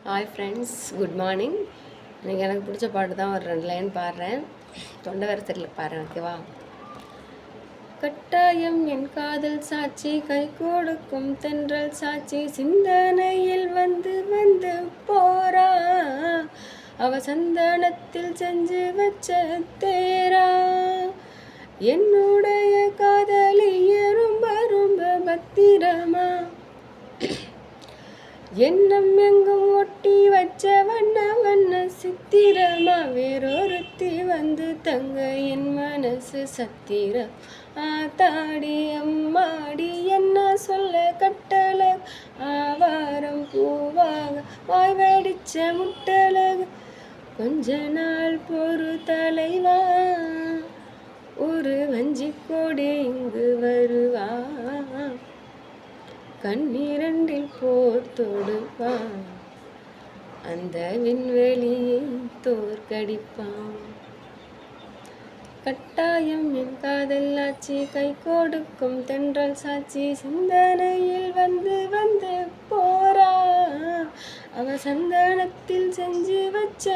Hi friends, good morning. இன்றைக்கி எனக்கு பிடிச்ச பாட்டு தான் ஒரு 2 லைன் பாடுறேன். தொண்டை வேறு தெரியல, பாடுறேன். ஓகேவா? கட்டாயம் என் காதல் சாட்சி, கை கொடுக்கும் தென்றல் சாட்சி, சிந்தனையில் வந்து வந்து போரா, அவ சந்தனத்தில் செஞ்சு வச்ச தேரா, என்னுடைய காதலிய ரொம்ப ரொம்ப பத்திரமா, எண்ணம் எங்கும் ஒட்டி வச்ச வண்ண வண்ண சித்திரமா, வேறொருத்தி வந்து தங்க என் மனசு சத்திரம். ஆத்தாடி அம்மாடி என்ன சொல்ல கட்டளை, ஆவாரம் பூவாக வாய் வெடிச்ச முட்டழகு, கொஞ்ச நாள் பொறு தலைவா, ஒரு வஞ்சி கொடி இங்கு வருவா, கண்ணீரண்டில் போர் தொடுப்பான், அந்த விண்வெளியை தோற்கடிப்பான். கட்டாயம் என் காதல் ஆட்சி, கை கொடுக்கும் தென்றல் சாட்சி, சிந்தனையில் வந்து வந்து போரா, அவ சந்தனத்தில் செஞ்சு வச்ச